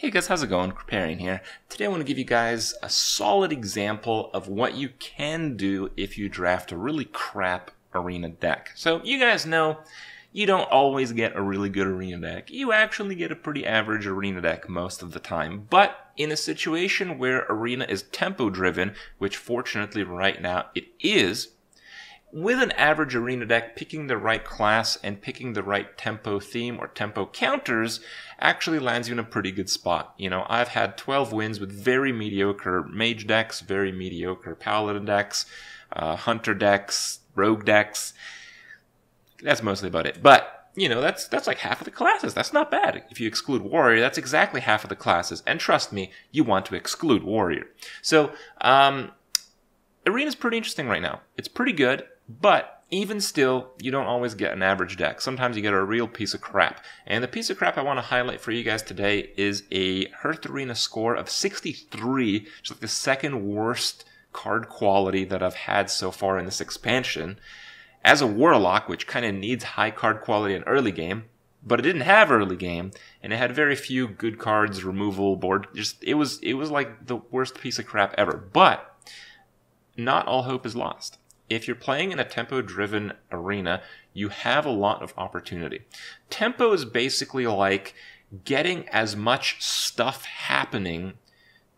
Hey guys, how's it going? Kripparrian here. Today I want to give you guys a solid example of what you can do if you draft a really crap arena deck. So you guys know you don't always get a really good arena deck. You actually get a pretty average arena deck most of the time. But in a situation where arena is tempo driven, which fortunately right now it is, with an average arena deck, picking the right class and picking the right tempo theme or tempo counters actually lands you in a pretty good spot. You know, I've had 12 wins with very mediocre mage decks, very mediocre paladin decks, hunter decks, rogue decks. That's mostly about it. But, you know, that's like half of the classes. That's not bad. If you exclude warrior, that's exactly half of the classes. And trust me, you want to exclude warrior. So, arena's pretty interesting right now. It's pretty good. But even still, you don't always get an average deck. Sometimes you get a real piece of crap. And the piece of crap I want to highlight for you guys today is a Hearth Arena score of 63, which is like the second worst card quality that I've had so far in this expansion. As a Warlock, which kind of needs high card quality in early game, but it didn't have early game, and it had very few good cards, removal, board. It was like the worst piece of crap ever. But not all hope is lost. If you're playing in a tempo-driven arena, you have a lot of opportunity. Tempo is basically like getting as much stuff happening,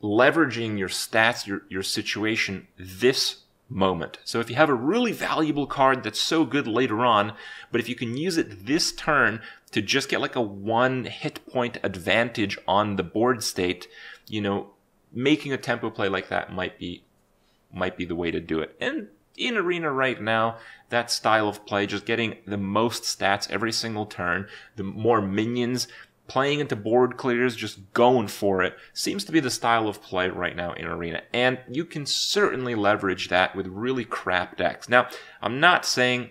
leveraging your stats, your situation this moment. So if you have a really valuable card that's so good later on, but if you can use it this turn to just get like a 1 hit point advantage on the board state, you know, making a tempo play like that might be the way to do it. And in arena right now, that style of play, just getting the most stats every single turn, the more minions, playing into board clears, just going for it, seems to be the style of play right now in arena. And you can certainly leverage that with really crap decks. Now, I'm not saying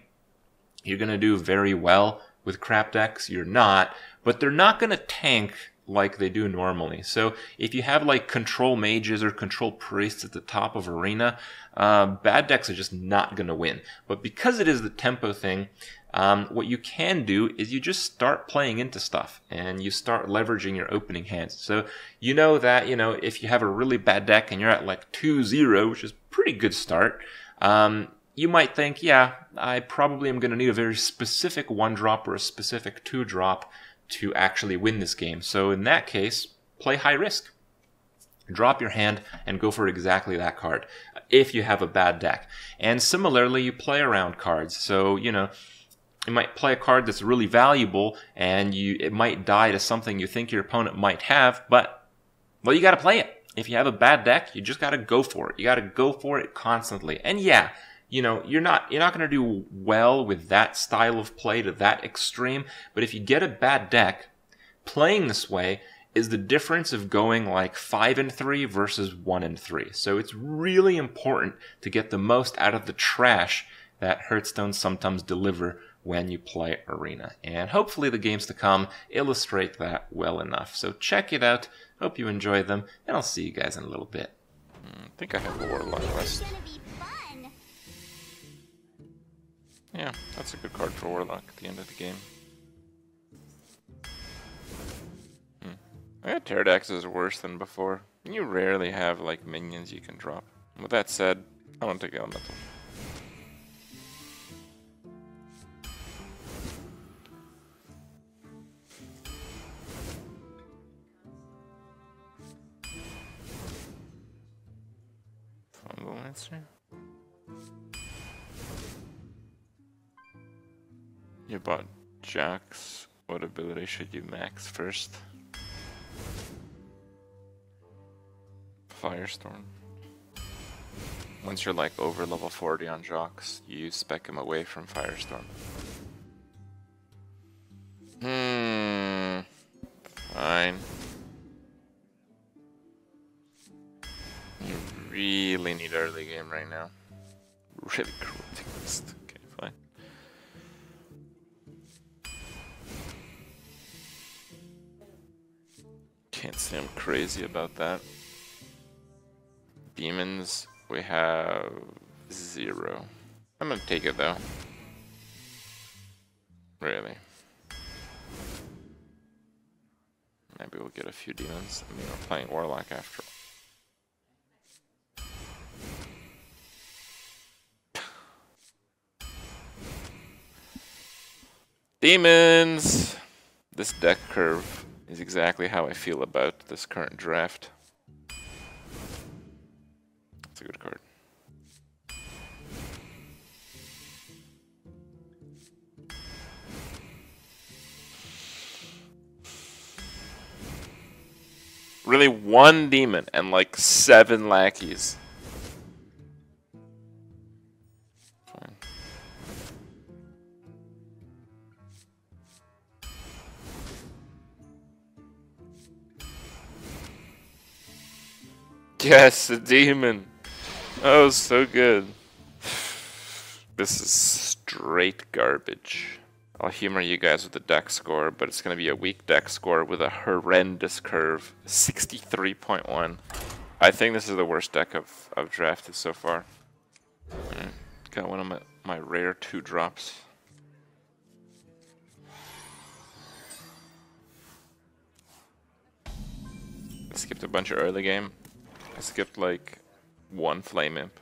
you're going to do very well with crap decks. You're not. But they're not going to tank like they do normally. So if you have like control mages or control priests at the top of arena, bad decks are just not going to win. But because it is the tempo thing, what you can do is you just start playing into stuff and you start leveraging your opening hands. So you know that, you know, if you have a really bad deck and you're at like 2-0, which is a pretty good start, you might think, yeah, I probably am going to need a very specific 1-drop or a specific 2-drop to actually win this game. So in that case, play high risk. Drop your hand and go for exactly that card if you have a bad deck. And similarly, you play around cards. So, you know, you might play a card that's really valuable and it might die to something you think your opponent might have, but, well, you got to play it. If you have a bad deck, you just got to go for it. You got to go for it constantly. And yeah, you know, you're not going to do well with that style of play to that extreme, but if you get a bad deck, playing this way is the difference of going like 5-3 versus 1-3. So it's really important to get the most out of the trash that Hearthstone sometimes deliver when you play arena. And hopefully the games to come illustrate that well enough. So check it out. Hope you enjoy them, and I'll see you guys in a little bit. I think I have a Warlock list. Yeah, that's a good card for Warlock at the end of the game. Yeah, Pterodactyl is worse than before. You rarely have like minions you can drop. With that said, I want to take Elemental. Fumble Lancer. You bought Jax. What ability should you max first? Firestorm. Once you're like over level 40 on Jax, you spec him away from Firestorm. Fine. You really need early game right now. Really cruelty list. Okay, fine. Can't say I'm crazy about that. Demons, we have 0. I'm gonna take it though. Really. Maybe we'll get a few demons. I mean, we're playing Warlock after all. Demons! This deck curve is exactly how I feel about this current draft. That's a good card. Really, one demon and like 7 lackeys. Fine. Yes, a demon. Oh, so good. This is straight garbage. I'll humor you guys with the deck score, but it's going to be a weak deck score with a horrendous curve. 63.1. I think this is the worst deck I've drafted so far. Got one of my rare 2-drops. I skipped a bunch of early game. I skipped like 1 Flame Imp.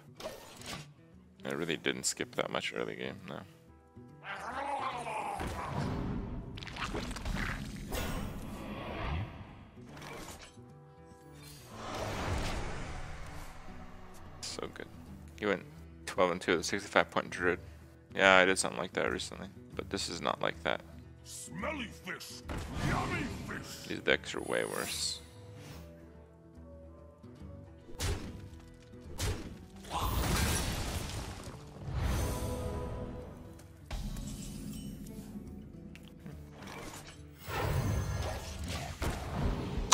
I really didn't skip that much early game, no. So good. You went 12 and 2 with a 65-point Druid. Yeah, I did something like that recently, but this is not like that. Smelly fish, yummy fish. These decks are way worse.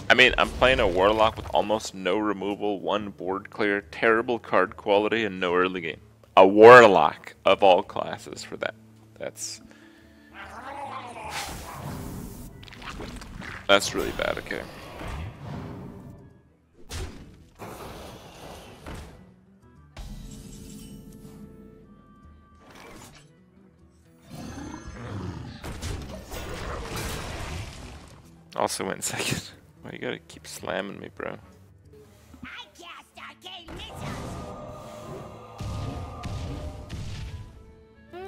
I mean, I'm playing a Warlock with almost no removal, 1 board clear, terrible card quality, and no early game. A Warlock of all classes for that. That's really bad, okay. Also went second. Why you gotta keep slamming me, bro? I cast arcane missiles.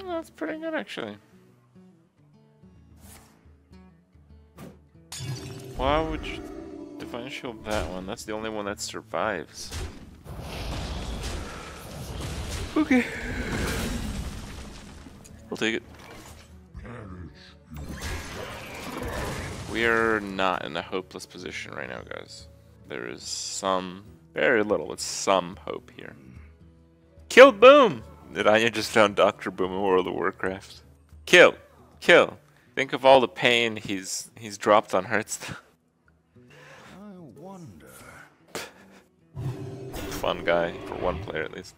That's pretty good, actually. Why would you Divine Shield that one? That's the only one that survives. Okay. I'll take it. We are not in a hopeless position right now, guys. There is some, very little, but some hope here. Kill Boom! Did Anya just found Dr. Boom in World of Warcraft? Kill! Kill! Think of all the pain he's dropped on Hearthstone. I wonder. Fun guy, for one player at least.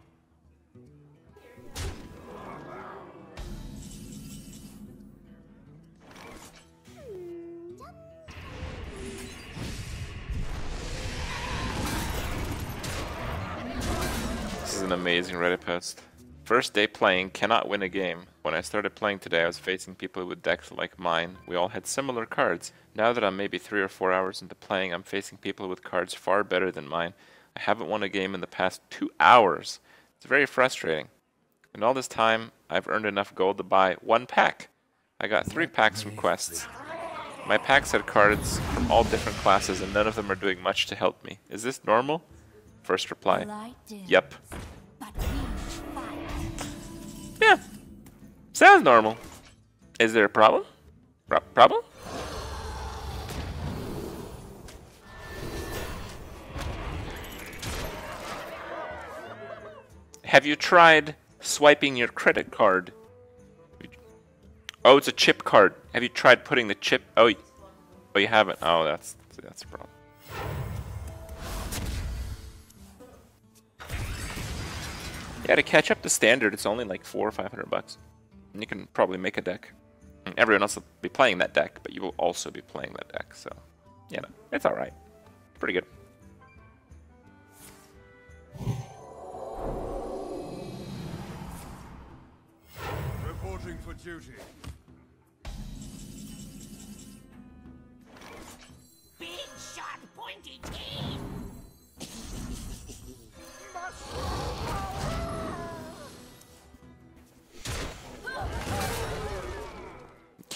This is an amazing Reddit post. First day playing, cannot win a game. When I started playing today, I was facing people with decks like mine. We all had similar cards. Now that I'm maybe 3 or 4 hours into playing, I'm facing people with cards far better than mine. I haven't won a game in the past 2 hours. It's very frustrating. In all this time, I've earned enough gold to buy 1 pack. I got 3 packs from quests. My packs had cards from all different classes and none of them are doing much to help me. Is this normal? First reply. Yep. Yeah. Sounds normal. Is there a problem? Problem? Have you tried swiping your credit card? Oh, it's a chip card. Have you tried putting the chip? Oh, you haven't. Oh, that's a problem. Yeah, to catch up to standard, it's only like $400 or $500, and you can probably make a deck. And everyone else will be playing that deck, but you will also be playing that deck. So, you know, it's all right. Pretty good. Reporting for duty.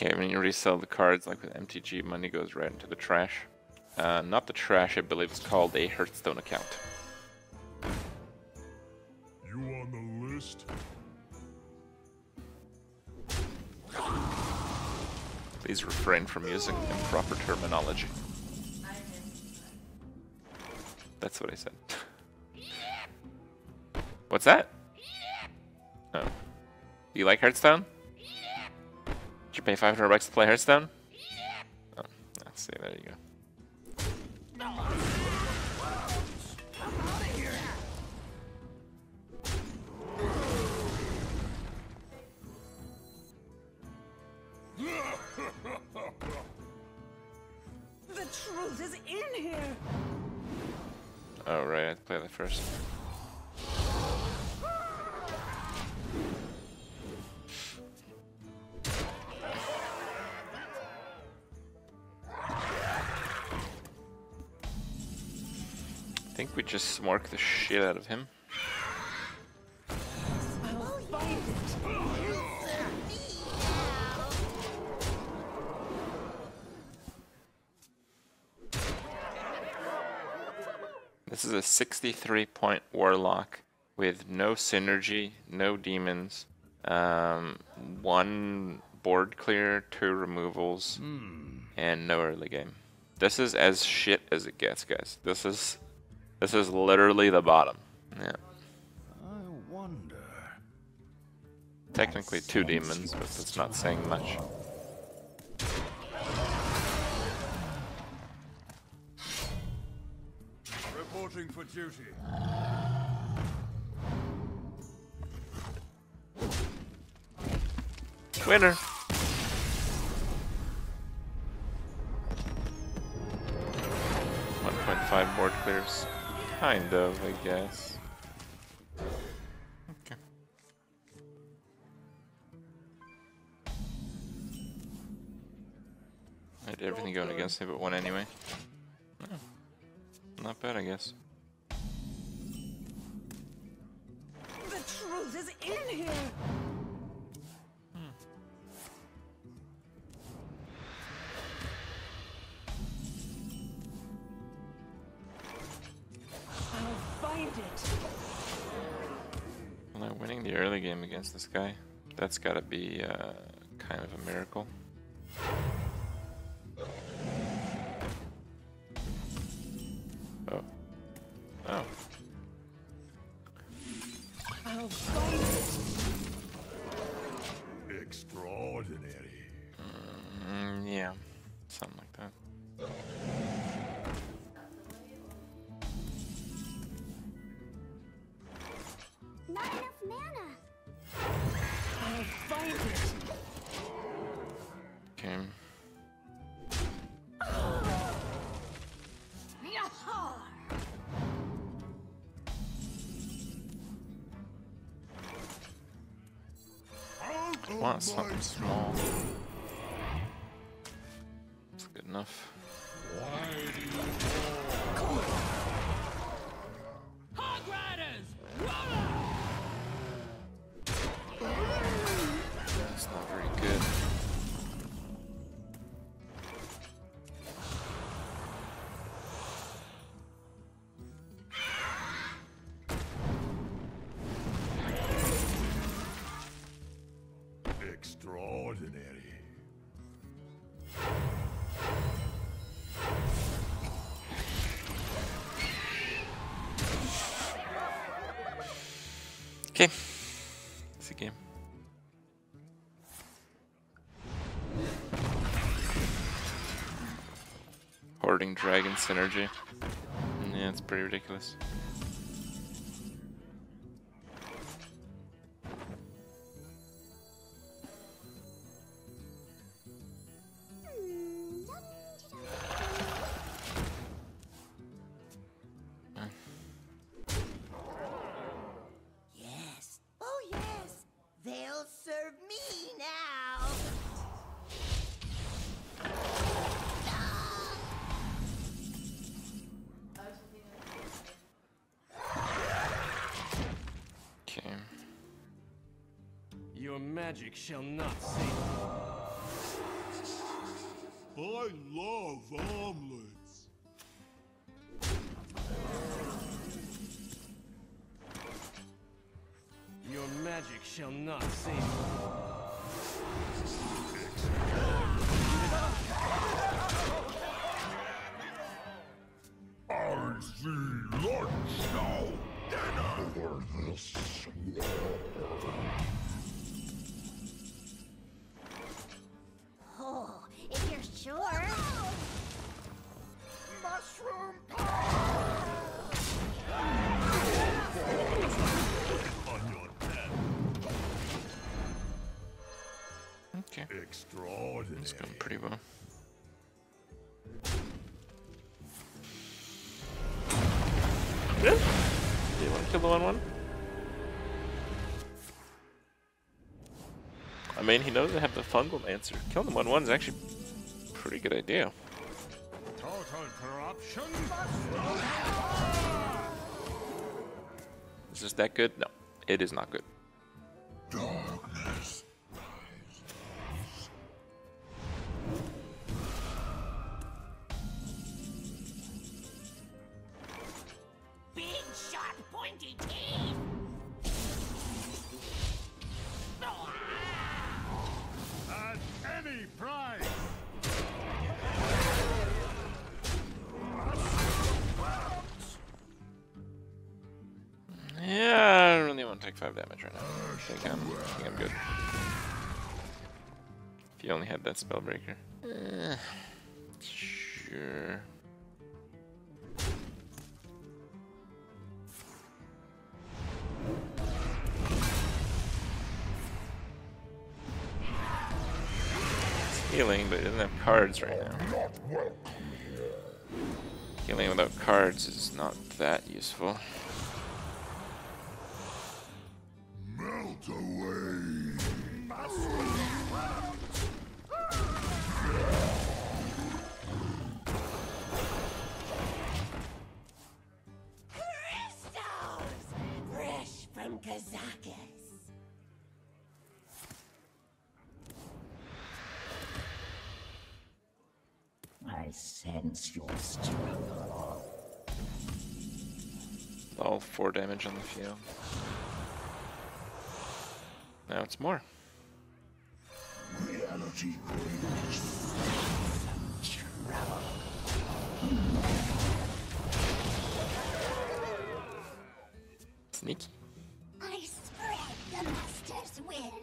Okay, when you resell the cards, like with MTG, money goes right into the trash. Not the trash, I believe it's called a Hearthstone account. You on the list? Please refrain from using improper terminology. That's what I said. What's that? Oh. You like Hearthstone? Did you pay $500 to play Hearthstone? Oh, let's see, there you go. The truth is in here. Oh, right, I have to play that first. I think we just smork the shit out of him. I'll find it. This is a 63-point warlock with no synergy, no demons, 1 board clear, 2 removals, and no early game. This is as shit as it gets, guys. This is literally the bottom. Yeah. I wonder. Technically 2 demons, but that's not saying much. Reporting for duty. Winner! 1.5 board clears. Kind of, I guess. Okay. I did everything going against me but 1 anyway. Oh, not bad, I guess. The truth is in here. I'll find it. Well, I'm winning the early game against this guy. That's gotta be kind of a miracle. Oh. Oh. I'll find it. Extraordinary. Yeah. Something like that. Not enough mana. I'll find it. Okay. Yahar! I want something small. That's good enough. Hog Riders! That's not very good. Extraordinary. Okay. It's a game. Hoarding dragon synergy. Yeah, it's pretty ridiculous. Yes. Oh, yes. They'll serve me now. Okay. Your magic shall not save me. I love omelets. Your magic shall not save you. I see lunch now. Dinner. Oh, if you're sure. Mushroom pie. On your death. Okay, Extraordinary. it's going pretty well. Good. Do you want to kill the 1/1? I mean, he knows I have the fungal answer. Killing the 1/1 is actually a pretty good idea. Total corruption. Is this that good? No, it is not good. Darkness. Big, sharp, pointy teeth. At any price. Yeah, I don't really want to take 5 damage right now. I think I'm good. If you only had that Spellbreaker. Sure. It's healing, but it doesn't have cards right now. Healing without cards is not that useful. Melt away. Crystals! Fresh from Kazakis. I sense your struggle. All 4 damage on the field. Now it's more. Reality brings Sneaky. I spread the master's will.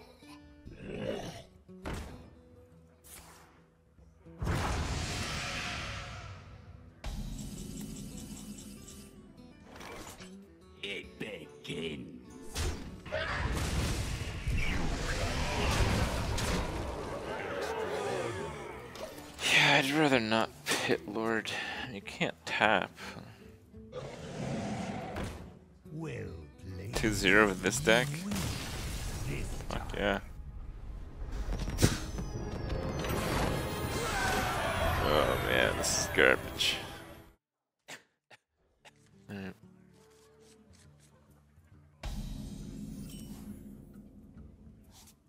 It begins. Yeah, I'd rather not Pit Lord. You can't tap. well played. 2-0 with this deck? Fuck yeah. Oh man, this is garbage. Alright.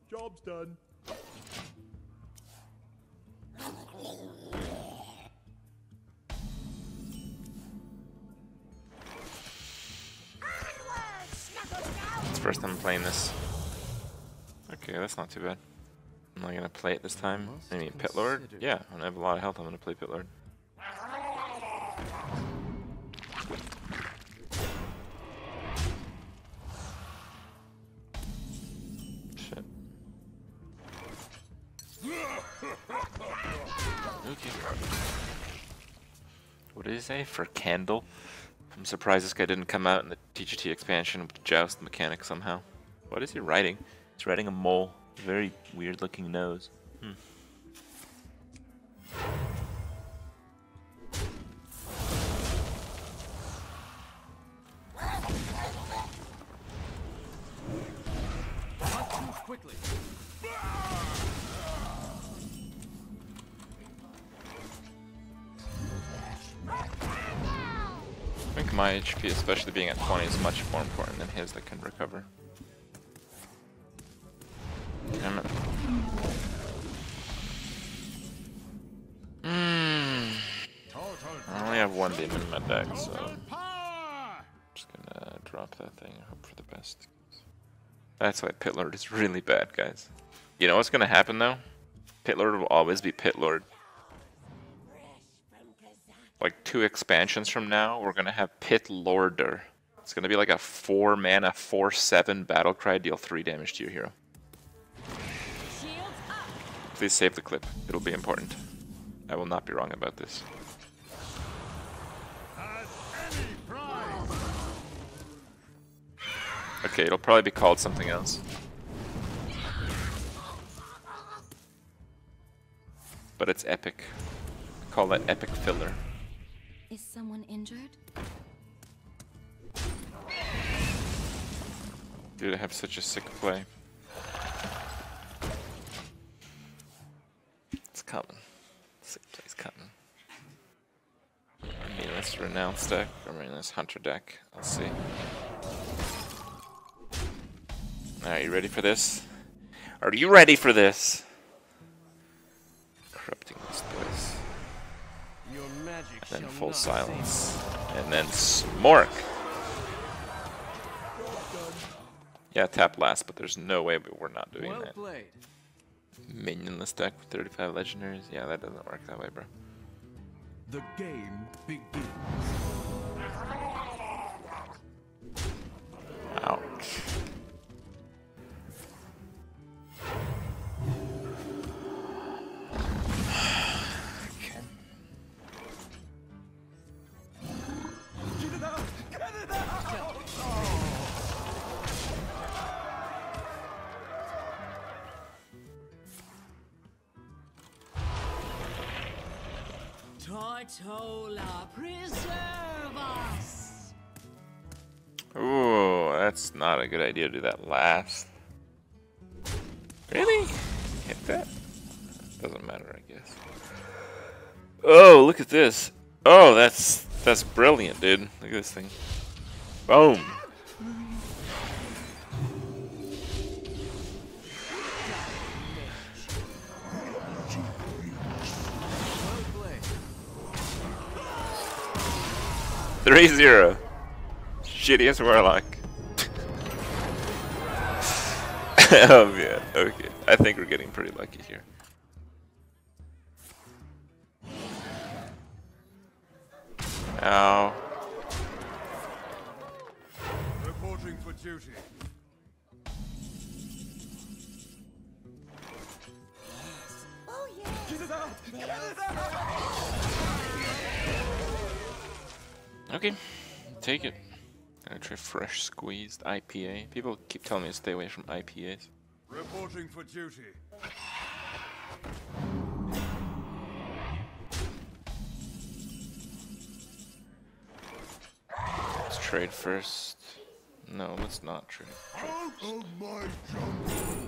Job's done. It's the first time I'm playing this. Okay, that's not too bad. I'm not gonna play it this time. I mean, Pit Lord? Yeah, when I have a lot of health, I'm gonna play Pit Lord. Shit. Okay. What did he say? For candle? I'm surprised this guy didn't come out in the TGT expansion with Joust mechanic somehow. What is he riding? He's riding a mole. Very weird looking nose. Quickly. I think my HP, especially being at 20, is much more important than his that can recover. Damn it. one demon in my deck, so I'm Power! just gonna drop that thing and hope for the best. That's why Pit Lord is really bad, guys. You know what's gonna happen though? Pit Lord will always be Pit Lord. Like 2 expansions from now, we're gonna have Pit Lorder. It's gonna be like a 4 mana, 4/7 battle cry, deal 3 damage to your hero. Please save the clip. It'll be important. I will not be wrong about this. Has any prize? Okay, it'll probably be called something else. But it's epic. Call that epic filler. Is someone injured? Dude, I have such a sick play. It's coming. Sick play's coming. I mean, this Renounce deck, I mean, this Hunter deck. I'll see. Alright, you ready for this? Are you ready for this? Corrupting this place. Your magic And then shall full not silence. And then Smork! Yeah, tap last, but there's no way we're not doing Well that. played. Minionless deck with 35 legendaries? Yeah, that doesn't work that way, bro. The game begins. Ouch. Okay. Tortola, preserve us! Ooh, that's not a good idea to do that last. Really? Hit that? Doesn't matter, I guess. Oh, look at this. Oh, that's brilliant, dude. Look at this thing. Boom. Well played. 3-0. Shittiest Warlock. Oh man, okay. I think we're getting pretty lucky here. Ow. Reporting for duty. Oh, yes. Okay, take it. Gonna try fresh squeezed IPA. People keep telling me to stay away from IPAs. Reporting for duty. Let's trade first. No, let's not trade. Out of my jungle.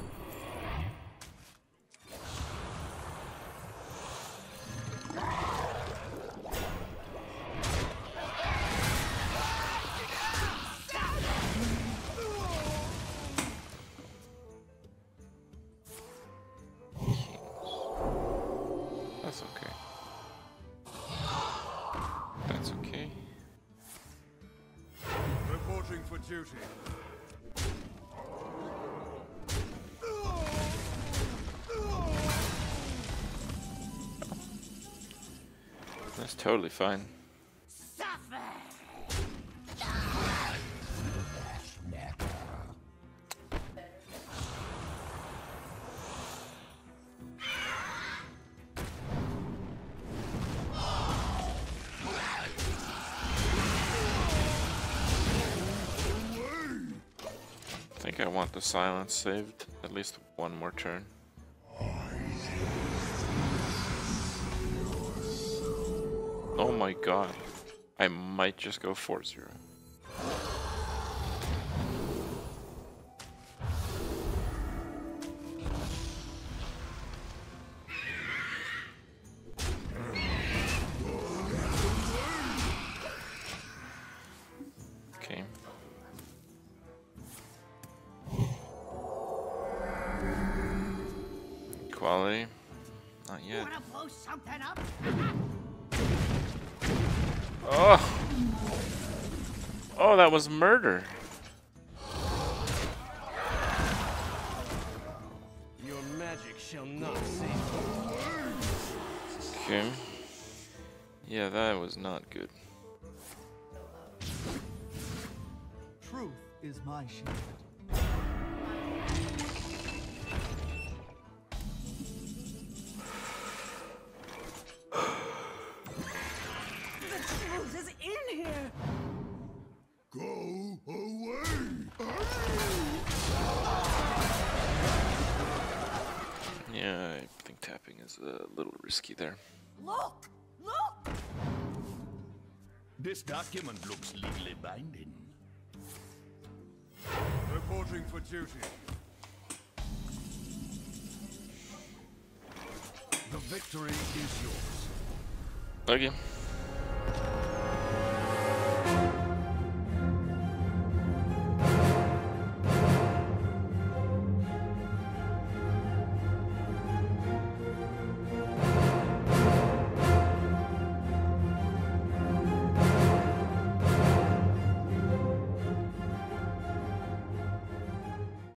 That's okay. That's okay. Reporting for duty. That's totally fine. Suffer! I think I want the silence saved at least one more turn. Oh my god. I might just go 4-0. Okay. Quality? Not yet. Wanna blow something up? Oh! Oh, that was murder. Your magic shall not save you. Okay. Yeah, that was not good. Truth is my shield. The truth is in here. Go away! Yeah, I think tapping is a little risky there. Look! Look! This document looks legally binding. Reporting for duty. The victory is yours. Okay.